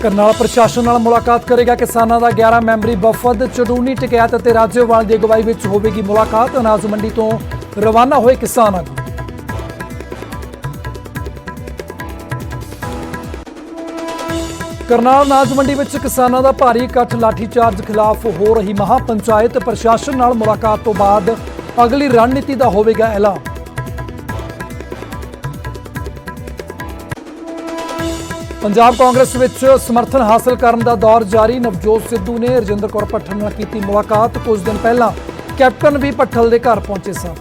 करनाल प्रशासन नाल मुलाकात करेगा किसानों का 11 मैंबरी वफद। चडूनी टिकैत और राज्यपाल की अगवाई में होगी मुलाकात। अनाज मंडी तो रवाना हुए किसान आगू। करनाल अनाज मंडी में किसानों का भारी इकट्ठ। लाठीचार्ज खिलाफ हो रही महापंचायत। प्रशासन नाल मुलाकात तो बाद अगली रणनीति का होगा ऐलान। पंजाब कांग्रेस विच समर्थन हासिल करने का दौर जारी। नवजोत सिद्धू ने रजिंदर कौर भट्टल नाल कीती मुलाकात। कुछ दिन पहला कैप्टन भी भट्टल के घर पहुंचे सन।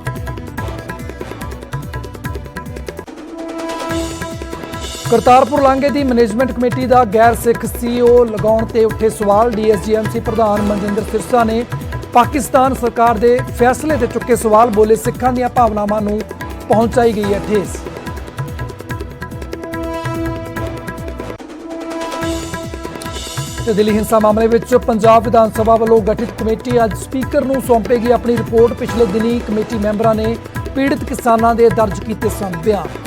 करतारपुर लांघे की मैनेजमेंट कमेटी का गैर सिख सीईओ लगाउण ते उठे सवाल। DSGMC प्रधान मनजिंदर सिरसा ने पाकिस्तान सरकार के फैसले ते चुके सवाल। बोले सिखां दीआं भावनावां नूं पहुंचाई गई है ठेस। दिल्ली हिंसा मामले में पंजाब विधानसभा वालों गठित कमेटी अज स्पीकर नूं सौंपेगी अपनी रिपोर्ट। पिछले दिनी कमेटी मैंबरां ने पीड़ित किसानां दे दर्ज कीते सन बयान।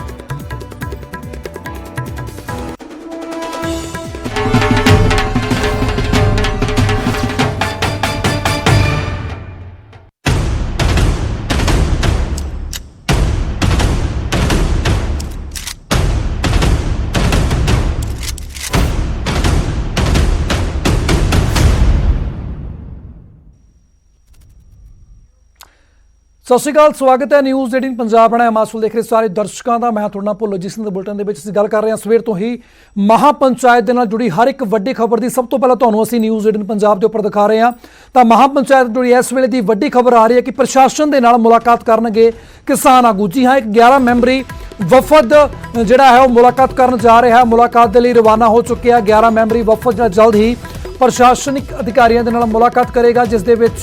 सत श्री अकाल, स्वागत है न्यूज़ 18 पंजाब बना मासूल देख रहे सारे दर्शकों का। मैं थोड़ा भुल्लो जिस बुलेटिन के असीं गल कर रहे हैं सवेर तो ही महापंचायत के नाल जुड़ी हर एक वड्डी खबर की। सब तो पहले तुहानूं असीं न्यूज़ 18 पंजाब के उपर दिखा रहे हैं। तो महापंचायत जुड़ी इस वेले की वड्डी खबर आ रही है कि प्रशासन के नाल मुलाकात करनगे किसान आगू। जी हाँ, एक 11 मैंबरी वफद जिहड़ा है वो मुलाकात करन जा रहा है। मुलाकात के लिए रवाना हो चुके हैं 11 मैंबरी वफद जिहड़ा जल्द ही प्रशासनिक अधिकारियों के नाल मुलाकात करेगा, जिस दे विच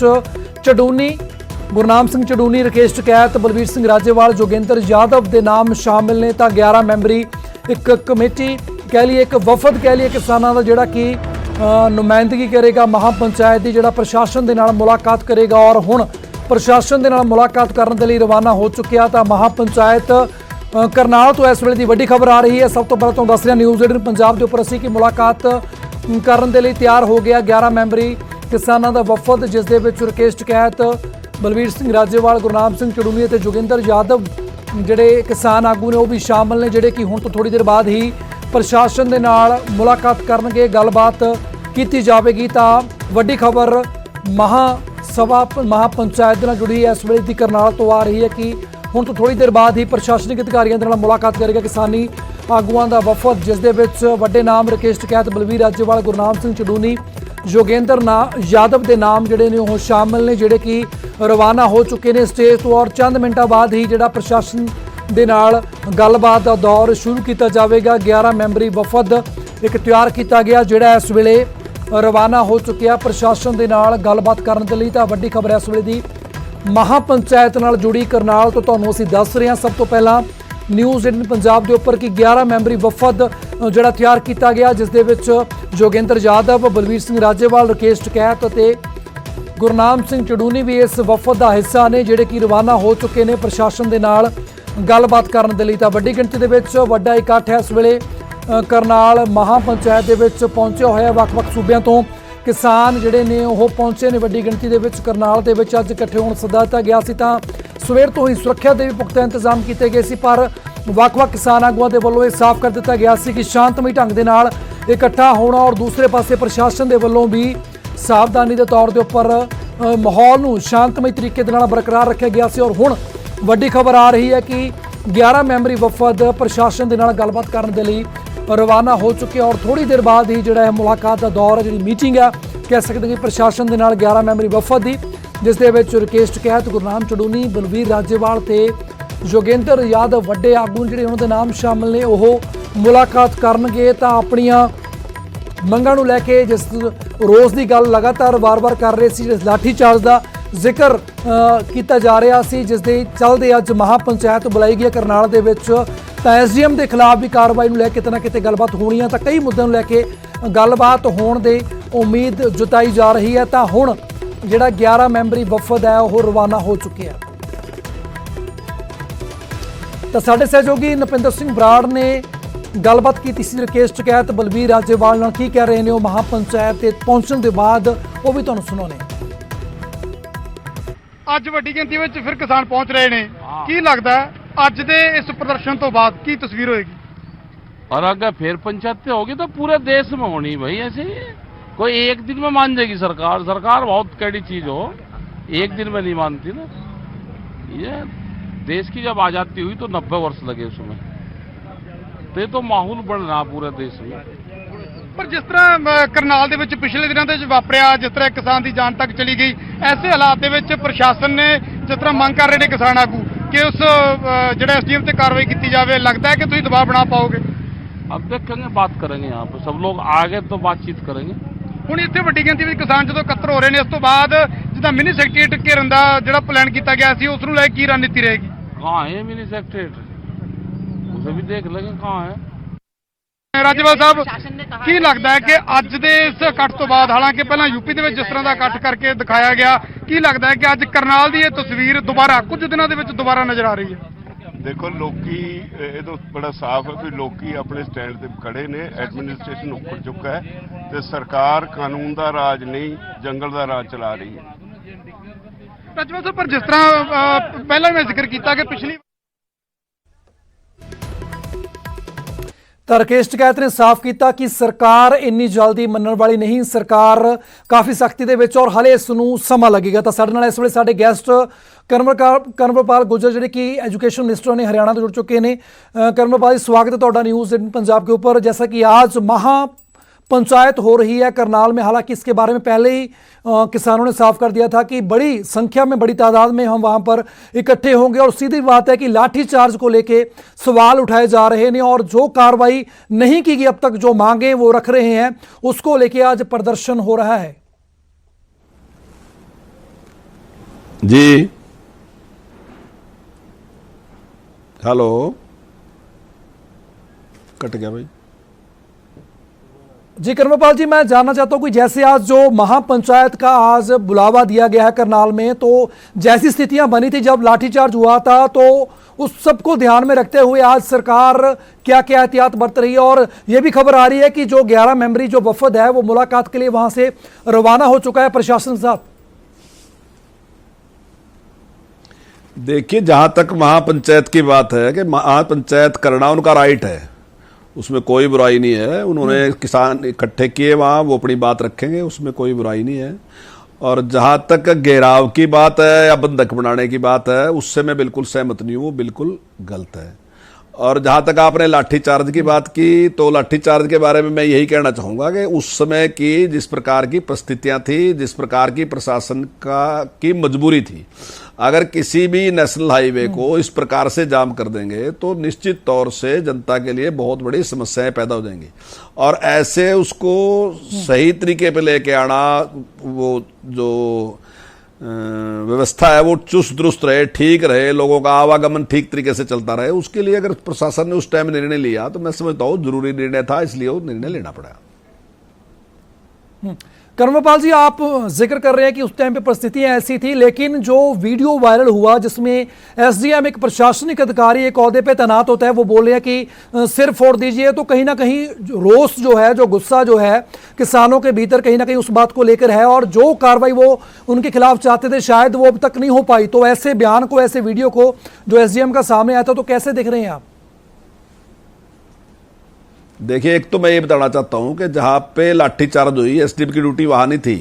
चडूनी गुरनाम सिंह चडूनी, राकेश टिकैत, बलवीर सिंह राजेवाल, जोगिंदर यादव के नाम शामिल ने। तो 11 मैंबरी एक कमेटी कह लीए, एक वफद कह लीए किसानों का जिहड़ा कि नुमाइंदगी करेगा महापंचायत की, जिहड़ा प्रशासन के नाल मुलाकात करेगा। और हुण प्रशासन के नाल मुलाकात करने के लिए रवाना हो चुकिया। तो महापंचायत करनाल तो इस वेले की वड्डी खबर आ रही है। सब तो पहले तुहानूं दस रहे न्यूज़ 18 पंजाब के उपर असीं कि मुलाकात करने के लिए तैयार हो गया 11 मैंबरी किसानों का वफद, जिस दे विच राकेश टिकैत, बलवीर सिंह राजेवाल, गुरनाम सिंह चडूनी और जोगिंदर यादव जिहड़े किसान आगू ने वह भी शामिल ने, जिहड़े कि हुण तो थोड़ी देर बाद ही प्रशासन के नाल मुलाकात करनगे, गलबात की जाएगी। तो वड्डी खबर महापंचायत नाल जुड़ी इस वेले दी करनाल तो आ रही है कि हुण तो थोड़ी देर बाद ही प्रशासनिक अधिकारियों के नाल मुलाकात करेगा किसानी आगुआं दा वफद, जिस दे विच वड्डे नाम राकेश टिकैत, बलवीर राजेवाल, गुरनाम सिंह चडूनी, जोगेंद्र यादव के नाम जिहड़े ने वो शामिल ने, जिहड़े कि रवाना हो चुके हैं स्टेज तो। और चंद मिनटों बाद ही जिहड़ा प्रशासन दे नाल गलबात का दौर शुरू किया जाएगा। 11 मैंबरी वफद एक तैयार किया गया, जिहड़ा इस वेले रवाना हो चुकिया प्रशासन के नाल गलबात करने के लिए। तो वड्डी खबर इस वेले दी महापंचायत नाल जुड़ी करनाल तो तुहानूं असीं दस रहे हैं। सब तो पहला न्यूज़ 18 पंजाब के उपर कि 11 मैंबरी वफद जिहड़ा तैयार किया गया, जिस दे विच जोगेंद्र यादव, बलवीर सिंह राजेवाल, राकेश टिकैत ते गुरनाम सिंह चडूनी भी इस वफद का हिस्सा ने, जिहड़े कि रवाना हो चुके हैं प्रशासन के नाल गलबात करने के लिए। तो वड्डी गिणती दे विच वड्डा इकट्ठ है इस वेले करनाल महापंचायत दे विच पहुंचे होए। वख-वख सूबियां तो किसान जिहड़े ने वो पहुंचे ने वड्डी गिणती दे विच करनाल दे विच अज इकट्ठे होण सੱਦਾ दिता गया सी। तां सवेर तो ही सुरक्षा के भी पुख्ता इंतजाम किए गए सी, पर ਵੱਖ-ਵੱਖ किसान आगुआं के वलों यह साफ कर दिता गया सी कि शांतमई ढंग दे नाल इकट्ठा होना। और दूसरे पासे प्रशासन के वलों भी सावधानी के तौर के उपर माहौल नूं शांतमई तरीके दे नाल बरकरार रखा गया सी। और हुण वड्डी खबर आ रही है कि 11 मैंबरी वफद प्रशासन के नाल गलबात करने के लिए रवाना हो चुके हैं। और थोड़ी देर बाद ही जिहड़ा मुलाकात का दौर है, जिहड़ी मीटिंग है कह सकते हैं कि प्रशासन के नाल 11 मैंबरी वफद की, जिस दे विच राकेश टिकैत, गुरनाम चडूनी, बलवीर राजेवाल ते जोगेंद्र यादव वड्डे आगू जिहड़े उन्हां दे नाम शामिल ने ओह मुलाकात करनगे। तां अपणियां मंगां नूं लैके जिस रोज़ की गल लगातार बार-बार कर रहे सी, जिस लाठीचार्ज का जिक्र किया जा रहा सी, जिस दे चलदे अज महापंचायत बुलाई गई करनाल दे विच। तां SDM के खिलाफ भी कार्रवाई नूं लैके किते ना किते गलबात होनी है। तां कई मुद्दों नूं लैके गलबात होण दे उम्मीद जताई जा रही है। तां हुण जिहड़ा 11 मैंबरी वफद है वह रवाना हो चुके हैं। तो साडे सहयोगी नपिंदर सिंह बराड़ ने ਗੱਲਬਾਤ ਕੀਤੀ ਸੀ ਰਕੇਸ਼ ਟਕੈਤ ਬਲਵੀਰ ਰਾਜੇਵਾਲ ਨਾਲ। ਕੀ ਕਹਿ ਰਹੇ ਨੇ ਉਹ ਮਹਾਪੰਚਾਇਤ ਤੇ ਪਹੁੰਚਣ ਦੇ ਬਾਅਦ, ਉਹ ਵੀ ਤੁਹਾਨੂੰ ਸੁਣਾਉਂਦੇ ਹਾਂ। ਅੱਜ ਵੱਡੀ ਗਿਣਤੀ ਵਿੱਚ ਫਿਰ ਕਿਸਾਨ ਪਹੁੰਚ ਰਹੇ ਨੇ, ਕੀ ਲੱਗਦਾ ਅੱਜ ਦੇ ਇਸ प्रदर्शन तो बाद की तस्वीर होगी? और अगर फिर पंचायतें होगी तो पूरे देश में होनी भाई। ऐसे ही कोई एक दिन में मान जाएगी सरकार। सरकार बहुत कड़ी चीज हो, एक दिन में नहीं मानती ना। ये देश की जब आजादी हुई तो 90 वर्ष लगे उसमें, तो ये तो माहौल बन रहा पूरे देश में। पर जिस तरह करनाल ਦੇ ਵਿੱਚ ਪਿਛਲੇ ਦਿਨਾਂ ਦੇ ਵਿੱਚ ਵਾਪਰਿਆ, ਜਿਸ ਤਰ੍ਹਾਂ ਕਿਸਾਨ ਦੀ ਜਾਨ ਤੱਕ ਚਲੀ ਗਈ, ਐਸੇ ਹਾਲਾਤ ਦੇ ਵਿੱਚ ਪ੍ਰਸ਼ਾਸਨ ਨੇ ਜਿਸ ਤਰ੍ਹਾਂ ਮੰਗ ਕਰ ਰਹੇ ਨੇ ਕਿਸਾਨ ਆਗੂ ਕਿ ਉਸ ਜਿਹੜਾ ਐਸਡੀਐਮ ਤੇ ਕਾਰਵਾਈ ਕੀਤੀ ਜਾਵੇ, ਲੱਗਦਾ ਹੈ ਕਿ ਤੁਸੀਂ ਦਬਾਅ ਬਣਾ ਪਾਓਗੇ? अब देखेंगे, बात करेंगे, यहाँ पे सब लोग आगे तो बातचीत करेंगे। ਹੁਣ ਇੱਥੇ ਵੱਡੀ ਗਿਣਤੀ ਵਿੱਚ ਕਿਸਾਨ ਜਦੋਂ ਇਕੱਤਰ ਹੋ ਰਹੇ ਨੇ, ਇਸ ਤੋਂ ਬਾਅਦ ਜਿੱਦਾਂ ਮਿਨੀ ਸੈਕਟਰੀਏਟ ਘੇਰਨ ਦਾ ਜਿਹੜਾ ਪਲਾਨ ਕੀਤਾ ਗਿਆ ਸੀ, ਉਸ ਨੂੰ ਲੈ ਕੇ ਕੀ ਰਣਨੀਤੀ ਰਹੇਗੀ? कहाँ है मिनी सेक्रेटरी, उसे भी देख लेंगे कहाँ है। ਰਾਜੇਵਾਲ ਸਾਹਿਬ, ਕੀ ਲੱਗਦਾ ਹੈ ਕਿ ਅੱਜ ਦੇ ਇਸ ਇਕੱਠ ਤੋਂ ਬਾਅਦ, ਹਾਲਾਂਕਿ ਪਹਿਲਾਂ ਯੂਪੀ ਦੇ ਵਿੱਚ ਜਿਸ ਤਰ੍ਹਾਂ ਦਾ ਇਕੱਠ ਕਰਕੇ ਦਿਖਾਇਆ ਗਿਆ, ਕੀ ਲੱਗਦਾ ਹੈ ਕਿ ਅੱਜ ਕਰਨਾਲ ਦੀ ਇਹ ਤਸਵੀਰ ਦੁਬਾਰਾ ਕੁਝ ਦਿਨਾਂ ਦੇ ਵਿੱਚ ਦੁਬਾਰਾ ਨਜ਼ਰ ਆ ਰਹੀ ਹੈ? देखो लोकी ये तो बड़ा साफ है कि लोकी अपने स्टैंड पे खड़े ने। एडमिनिस्ट्रेशन उखड़ चुका है तो सरकार कानून का राज नहीं, जंगल का राज चला रही है। ਰਾਜੇਵਾਲ ਸਾਹਿਬ, ਪਰ ਜਿਸ ਤਰ੍ਹਾਂ ਪਹਿਲਾਂ ਮੈਂ ਜ਼ਿਕਰ ਕੀਤਾ ਕਿ ਪਿਛਲੀ ਤਾਂ ਰਕੇਸ਼ ਟਕੈਤ ਨੇ ਸਾਫ਼ ਕੀਤਾ ਕਿ ਸਰਕਾਰ ਇੰਨੀ ਜਲਦੀ ਮੰਨਣ ਵਾਲੀ ਨਹੀਂ। ਸਰਕਾਰ ਕਾਫੀ ਸਖਤੀ ਦੇ ਵਿੱਚ, ਔਰ ਹਲੇ ਇਸ ਨੂੰ ਸਮਾਂ ਲੱਗੇਗਾ। ਤਾਂ ਸਾਡੇ ਨਾਲ ਇਸ ਵੇਲੇ ਸਾਡੇ ਗੈਸਟ कर्मरपाल गुर्जर ਜਿਹੜੇ कि एजुकेशन मिनिस्टर ने हरियाणा से जुड़ चुके हैं। कर्मरपाल जी, स्वागत है ਤੁਹਾਡਾ न्यूज़ 18 पंजाब के ऊपर। जैसा कि आज महा पंचायत हो रही है करनाल में, हालांकि इसके बारे में पहले ही किसानों ने साफ कर दिया था कि बड़ी संख्या में, बड़ी तादाद में हम वहां पर इकट्ठे होंगे, और सीधी बात है कि लाठी चार्ज को लेके सवाल उठाए जा रहे हैं, और जो कार्रवाई नहीं की गई अब तक, जो मांगे वो रख रहे हैं, उसको लेके आज प्रदर्शन हो रहा है। जी हेलो, कट गया भाई। जी कर्मपाल जी, मैं जानना चाहता हूं कि जैसे आज जो महापंचायत का आज बुलावा दिया गया है करनाल में, तो जैसी स्थितियां बनी थी जब लाठीचार्ज हुआ था, तो उस सबको ध्यान में रखते हुए आज सरकार क्या क्या एहतियात बरत रही है? और ये भी खबर आ रही है कि जो 11 मेंबरी जो वफद है वो मुलाकात के लिए वहां से रवाना हो चुका है प्रशासन के साथ। देखिए, जहां तक महापंचायत की बात है कि महापंचायत करना उनका राइट है, उसमें कोई बुराई नहीं है। उन्होंने किसान इकट्ठे किए वहाँ, वो अपनी बात रखेंगे, उसमें कोई बुराई नहीं है। और जहाँ तक घेराव की बात है या बंधक बनाने की बात है, उससे मैं बिल्कुल सहमत नहीं हूँ, वो बिल्कुल गलत है। और जहाँ तक आपने लाठीचार्ज की बात की, तो लाठीचार्ज के बारे में मैं यही कहना चाहूँगा कि उस समय की जिस प्रकार की परिस्थितियाँ थी, जिस प्रकार की प्रशासन की मजबूरी थी, अगर किसी भी नेशनल हाईवे को इस प्रकार से जाम कर देंगे तो निश्चित तौर से जनता के लिए बहुत बड़ी समस्याएं पैदा हो जाएंगी। और ऐसे उसको सही तरीके पे लेके आना, वो जो व्यवस्था है वो चुस्त दुरुस्त रहे, ठीक रहे, लोगों का आवागमन ठीक तरीके से चलता रहे, उसके लिए अगर प्रशासन ने उस टाइम निर्णय लिया तो मैं समझता हूँ जरूरी निर्णय था, इसलिए वो निर्णय लेना पड़ा। कर्मपाल जी, आप जिक्र कर रहे हैं कि उस टाइम पे परिस्थितियां ऐसी थी, लेकिन जो वीडियो वायरल हुआ जिसमें एसडीएम एक प्रशासनिक अधिकारी एक ओहदे पे तैनात होता है, वो बोल रहे हैं कि सिर फोड़ दीजिए, तो कहीं ना कहीं रोष जो है, जो गुस्सा जो है किसानों के भीतर कहीं ना कहीं उस बात को लेकर है, और जो कार्रवाई वो उनके खिलाफ चाहते थे शायद वो अब तक नहीं हो पाई। तो ऐसे बयान को, ऐसे वीडियो को जो एसडीएम का सामने आया था, तो कैसे देख रहे हैं आप? देखिए, एक तो मैं ये बताना चाहता हूं कि जहां पे लाठीचार्ज हुई, एसडीएम की ड्यूटी वहां नहीं थी,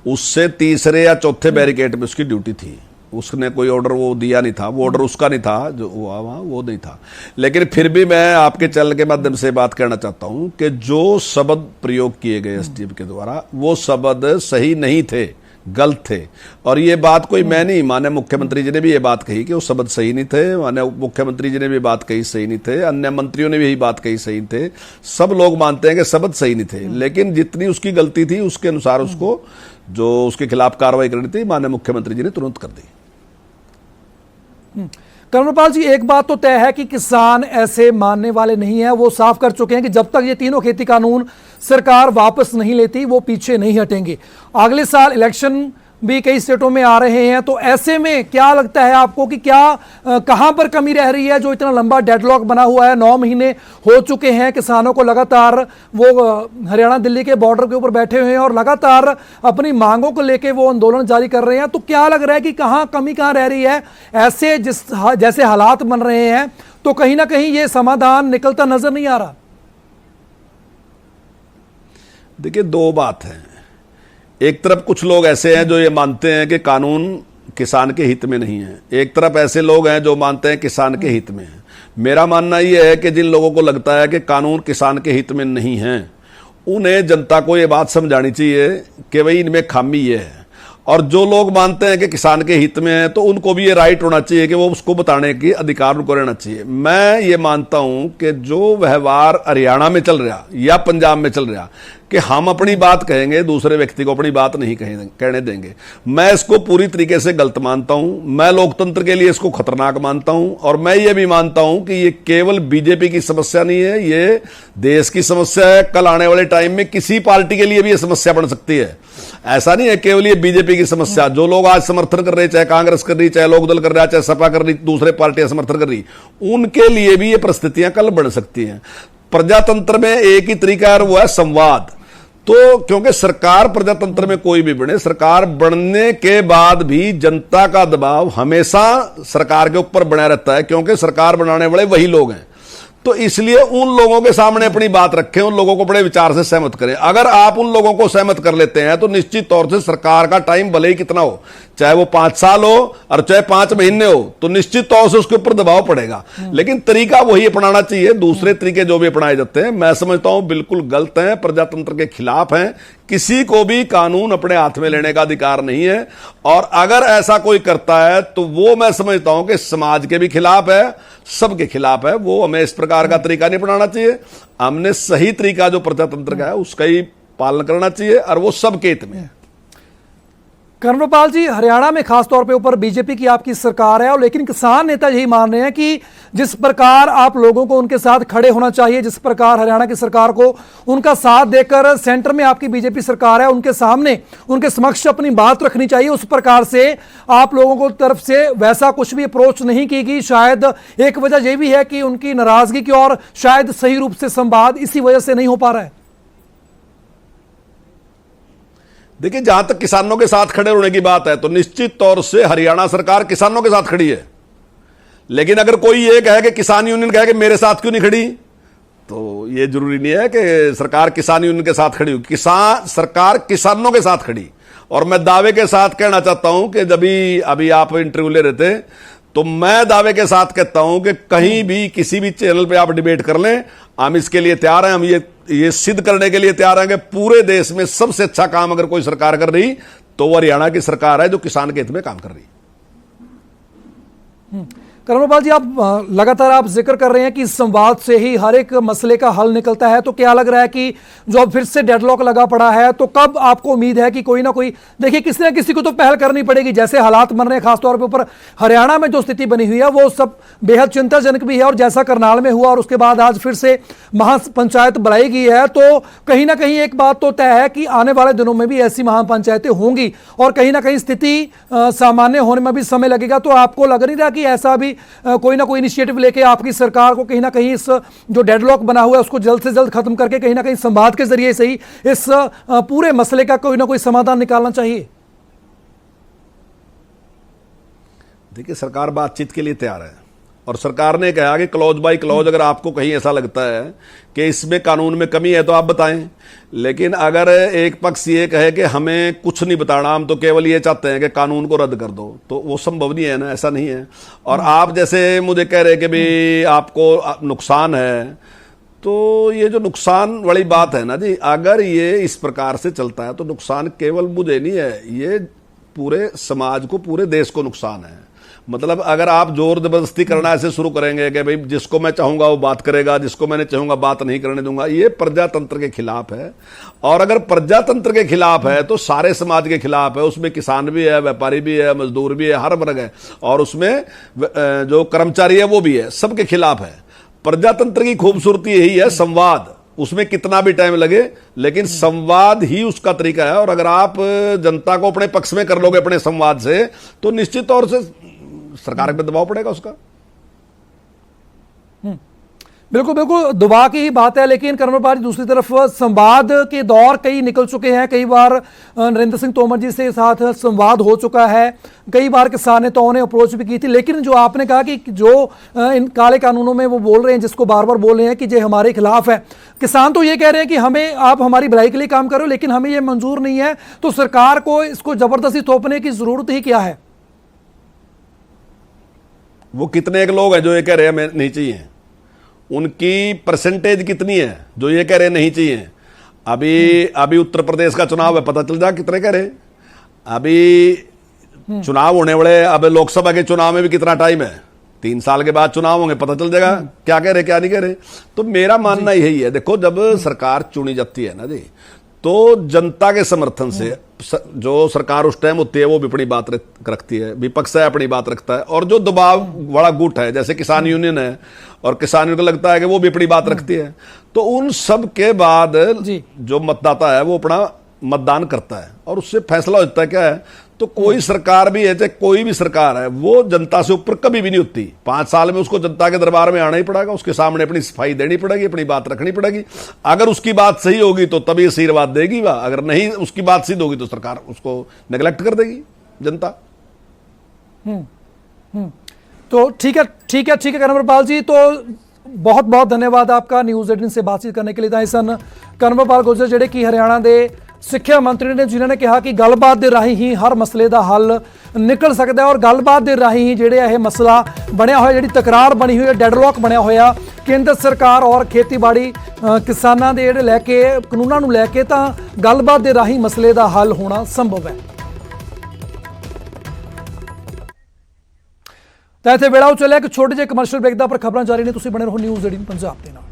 उससे तीसरे या चौथे बैरिकेड में उसकी ड्यूटी थी। उसने कोई ऑर्डर वो दिया नहीं था, वो ऑर्डर उसका नहीं था, जो हुआ वहां वो नहीं था। लेकिन फिर भी मैं आपके चैनल के माध्यम से बात कहना चाहता हूं कि जो शब्द प्रयोग किए गए एसडीएम के द्वारा, वो शब्द सही नहीं थे, गलत थे। और ये बात कोई मैं नहीं, माननीय मुख्यमंत्री जी ने भी ये बात कही कि वो शब्द सही नहीं थे, माननीय मुख्यमंत्री जी ने भी बात कही सही नहीं थे, अन्य मंत्रियों ने भी यही बात कही सही थे, सब लोग मानते हैं कि शब्द सही नहीं थे। लेकिन जितनी उसकी गलती थी उसके अनुसार उसको जो उसके खिलाफ कार्रवाई करनी थी माननीय मुख्यमंत्री जी ने तुरंत कर दी। कर्मपाल जी, एक बात तो तय है कि किसान ऐसे मानने वाले नहीं है, वो साफ कर चुके हैं कि जब तक ये तीनों खेती कानून सरकार वापस नहीं लेती वो पीछे नहीं हटेंगे। अगले साल इलेक्शन भी कई स्टेटों में आ रहे हैं, तो ऐसे में क्या लगता है आपको कि क्या कहां पर कमी रह रही है जो इतना लंबा डेडलॉक बना हुआ है? 9 महीने हो चुके हैं किसानों को लगातार वो हरियाणा दिल्ली के बॉर्डर के ऊपर बैठे हुए हैं और लगातार अपनी मांगों को लेके वो आंदोलन जारी कर रहे हैं। तो क्या लग रहा है कि कमी कहां रह रही है? ऐसे जैसे हालात बन रहे हैं तो कहीं ना कहीं ये समाधान निकलता नजर नहीं आ रहा। देखिए, दो बात है। एक तरफ कुछ लोग ऐसे हैं जो ये मानते हैं कि कानून किसान के हित में नहीं है, एक तरफ ऐसे लोग हैं जो मानते हैं किसान के हित में है। मेरा मानना यह है कि जिन लोगों को लगता है कि कानून किसान के हित में नहीं है, उन्हें जनता को ये बात समझानी चाहिए कि भाई इनमें खामी ये है। और जो लोग मानते हैं कि किसान के हित में है, तो उनको भी ये राइट होना चाहिए कि वो उसको बताने की अधिकार उनको रहना चाहिए। मैं ये मानता हूं कि जो व्यवहार हरियाणा में चल रहा या पंजाब में चल रहा कि हम अपनी बात कहेंगे, दूसरे व्यक्ति को अपनी बात नहीं कहने देंगे, मैं इसको पूरी तरीके से गलत मानता हूं। मैं लोकतंत्र के लिए इसको खतरनाक मानता हूं। और मैं ये भी मानता हूं कि ये केवल बीजेपी की समस्या नहीं है, ये देश की समस्या है। कल आने वाले टाइम में किसी पार्टी के लिए भी ये समस्या बन सकती है। ऐसा नहीं है केवल ये बीजेपी की समस्या। जो लोग आज समर्थन कर रहे, चाहे कांग्रेस कर रही, चाहे लोकदल कर रहा, चाहे सपा कर रही, दूसरे पार्टियां समर्थन कर रही, उनके लिए भी ये परिस्थितियां कल बन सकती हैं। प्रजातंत्र में एक ही तरीका है, वो है संवाद। तो क्योंकि सरकार प्रजातंत्र में कोई भी बने, सरकार बनने के बाद भी जनता का दबाव हमेशा सरकार के ऊपर बना रहता है, क्योंकि सरकार बनाने वाले वही लोग हैं। तो इसलिए उन लोगों के सामने अपनी बात रखें, उन लोगों को बड़े विचार से सहमत करें। अगर आप उन लोगों को सहमत कर लेते हैं तो निश्चित तौर से सरकार का टाइम भले ही कितना हो, चाहे वो 5 साल हो और चाहे 5 महीने हो, तो निश्चित तौर से उसके ऊपर दबाव पड़ेगा। लेकिन तरीका वही अपनाना चाहिए। दूसरे तरीके जो भी अपनाए जाते हैं, मैं समझता हूं बिल्कुल गलत हैं, प्रजातंत्र के खिलाफ हैं। किसी को भी कानून अपने हाथ में लेने का अधिकार नहीं है। और अगर ऐसा कोई करता है तो वो मैं समझता हूं कि समाज के भी खिलाफ है, सबके खिलाफ है। वो हमें इस प्रकार का तरीका नहीं अपनाना चाहिए। हमने सही तरीका जो प्रजातंत्र का है उसका ही पालन करना चाहिए, और वो सबके हित में है। कर्णपाल जी, हरियाणा में खासतौर पे ऊपर बीजेपी की आपकी सरकार है, और लेकिन किसान नेता यही मान रहे हैं कि जिस प्रकार आप लोगों को उनके साथ खड़े होना चाहिए, जिस प्रकार हरियाणा की सरकार को उनका साथ देकर सेंटर में आपकी बीजेपी सरकार है, उनके सामने उनके समक्ष अपनी बात रखनी चाहिए, उस प्रकार से आप लोगों को तरफ से वैसा कुछ भी अप्रोच नहीं की गई। शायद एक वजह यह भी है कि उनकी नाराजगी की और शायद सही रूप से संवाद इसी वजह से नहीं हो पा रहा है। देखिए, जहां तक किसानों के साथ खड़े होने की बात है तो निश्चित तौर से हरियाणा सरकार किसानों के साथ खड़ी है। लेकिन अगर कोई ये कहे कि किसान यूनियन कहे कि मेरे साथ क्यों नहीं खड़ी, तो ये जरूरी नहीं है कि सरकार किसान यूनियन के साथ खड़ी हो। सरकार किसानों के साथ खड़ी। और मैं दावे के साथ कहना चाहता हूं कि जब अभी आप इंटरव्यू ले रहे थे, तो मैं दावे के साथ कहता हूं कि कहीं भी किसी भी चैनल पे आप डिबेट कर लें, हम इसके लिए तैयार हैं। हम ये सिद्ध करने के लिए तैयार हैं कि पूरे देश में सबसे अच्छा काम अगर कोई सरकार कर रही तो वो हरियाणा की सरकार है, जो किसान के हित में काम कर रही है। कर्णपाल जी, आप लगातार आप जिक्र कर रहे हैं कि संवाद से ही हर एक मसले का हल निकलता है, तो क्या लग रहा है कि जो अब फिर से डेडलॉक लगा पड़ा है, तो कब आपको उम्मीद है कि कोई ना कोई, देखिए किसी ना किसी को तो पहल करनी पड़ेगी। जैसे हालात बन रहे हैं खासतौर पे ऊपर हरियाणा में जो स्थिति बनी हुई है वो सब बेहद चिंताजनक भी है, और जैसा करनाल में हुआ और उसके बाद आज फिर से महापंचायत बुलाई गई है, तो कहीं ना कहीं एक बात तो तय है कि आने वाले दिनों में भी ऐसी महापंचायतें होंगी और कहीं ना कहीं स्थिति सामान्य होने में भी समय लगेगा। तो आपको लग नहीं रहा कि ऐसा भी कोई ना कोई इनिशिएटिव लेके आपकी सरकार को कहीं ना कहीं इस जो डेडलॉक बना हुआ है उसको जल्द से जल्द खत्म करके कहीं ना कहीं संवाद के जरिए से ही इस पूरे मसले का कोई ना कोई समाधान निकालना चाहिए? देखिए, सरकार बातचीत के लिए तैयार है, और सरकार ने कहा कि क्लॉज बाय क्लॉज अगर आपको कहीं ऐसा लगता है कि इसमें कानून में कमी है तो आप बताएं। लेकिन अगर एक पक्ष ये कहे कि हमें कुछ नहीं बताना, हम तो केवल ये चाहते हैं कि कानून को रद्द कर दो, तो वो संभव नहीं है ना, ऐसा नहीं है। और आप जैसे मुझे कह रहे कि भाई आपको नुकसान है, तो ये जो नुकसान वाली बात है ना जी, अगर ये इस प्रकार से चलता है तो नुकसान केवल मुझे नहीं है, ये पूरे समाज को, पूरे देश को नुकसान है। मतलब अगर आप जोर जबरदस्ती करना ऐसे शुरू करेंगे कि भाई जिसको मैं चाहूंगा वो बात करेगा, जिसको मैंने चाहूंगा बात नहीं करने दूंगा, ये प्रजातंत्र के खिलाफ है। और अगर प्रजातंत्र के खिलाफ है तो सारे समाज के खिलाफ है। उसमें किसान भी है, व्यापारी भी है, मजदूर भी है, हर वर्ग है, और उसमें जो कर्मचारी है वो भी है, सबके खिलाफ है। प्रजातंत्र की खूबसूरती यही है, संवाद। उसमें कितना भी टाइम लगे, लेकिन संवाद ही उसका तरीका है। और अगर आप जनता को अपने पक्ष में कर लोगे अपने संवाद से, तो निश्चित तौर से सरकार पे दबाव पड़ेगा उसका। बिल्कुल बिल्कुल दबाव की ही बात है। लेकिन कर्मपाल जी, दूसरी तरफ संवाद के दौर कई निकल चुके हैं। कई बार नरेंद्र सिंह तोमर जी से साथ संवाद हो चुका है, कई बार किसान नेताओं ने अप्रोच भी की थी। लेकिन जो आपने कहा कि जो इन काले कानूनों में वो बोल रहे हैं, जिसको बार बार बोल रहे हैं कि ये हमारे खिलाफ है, किसान तो ये कह रहे हैं कि हमें, आप हमारी भलाई के लिए काम करो, लेकिन हमें ये मंजूर नहीं है, तो सरकार को इसको जबरदस्ती थोपने की जरूरत ही क्या है? वो कितने एक लोग हैं जो ये कह रहे हैं हमें नहीं चाहिए, उनकी परसेंटेज कितनी है जो ये कह रहे नहीं चाहिए? अभी उत्तर प्रदेश का चुनाव है, पता चल जाए कितने कह रहे। अभी चुनाव होने वाले, अब लोकसभा के चुनाव में भी कितना टाइम है, 3 साल के बाद चुनाव होंगे, पता चल जाएगा क्या कह रहे क्या नहीं कह रहे। तो मेरा मानना यही है, देखो जब सरकार चुनी जाती है ना जी, तो जनता के समर्थन से जो सरकार उस टाइम होती है वो भी अपनी बात रखती है, विपक्ष है अपनी बात रखता है, और जो दबाव बड़ा गुट है जैसे किसान यूनियन है, और किसान यूनियन को लगता है कि वो भी अपनी बात रखती है, तो उन सब के बाद जो मतदाता है वो अपना मतदान करता है और उससे फैसला होता है क्या है। तो कोई सरकार भी है, चाहे कोई भी सरकार है, वो जनता से ऊपर कभी भी नहीं होती। 5 साल में उसको जनता के दरबार में आना ही पड़ेगा, उसके सामने अपनी सफाई देनी पड़ेगी, अपनी बात रखनी पड़ेगी। अगर उसकी बात सही होगी तो तभी आशीर्वाद देगी वह, अगर नहीं उसकी बात सिद्ध होगी तो सरकार उसको नेग्लेक्ट कर देगी जनता। तो ठीक है कर्मपाल जी, तो बहुत बहुत धन्यवाद आपका न्यूज़ 18 से बातचीत करने के लिए। ਤਾਂ ਸਨ कर्मपाल गुर्जर ਜਿਹੜੇ कि हरियाणा के सिक्ख्या मंत्री ने, जिन्होंने कहा कि गलबात के राही ही हर मसले का हल निकल सकता है, और गलबात के राही ही ਜਿਹੜੇ ਇਹ मसला बनया होया, ਜਿਹੜੀ तकरार बनी हुई है, डेडलॉक बनया होया केंद्र सरकार और खेतीबाड़ी किसानों के ਜਿਹੜੇ ਲੈ ਕੇ ਕਾਨੂੰਨਾਂ ਨੂੰ ਲੈ ਕੇ, ਤਾਂ गलबात के राही मसले का हल होना संभव है। ਤਾਂ ਇੱਥੇ ਵੇਲਾ ਹੋ ਚੱਲਿਆ ਇੱਕ ਛੋਟੇ ਜਿਹੇ ਕਮਰਸ਼ੀਅਲ ਬ੍ਰੇਕ ਦਾ, ਪਰ ਖਬਰਾਂ ਜਾਰੀ ਨੇ, ਤੁਸੀਂ ਬਣੇ ਰਹੋ न्यूज़ 18 पंजाब ਦੇ ਨਾਲ।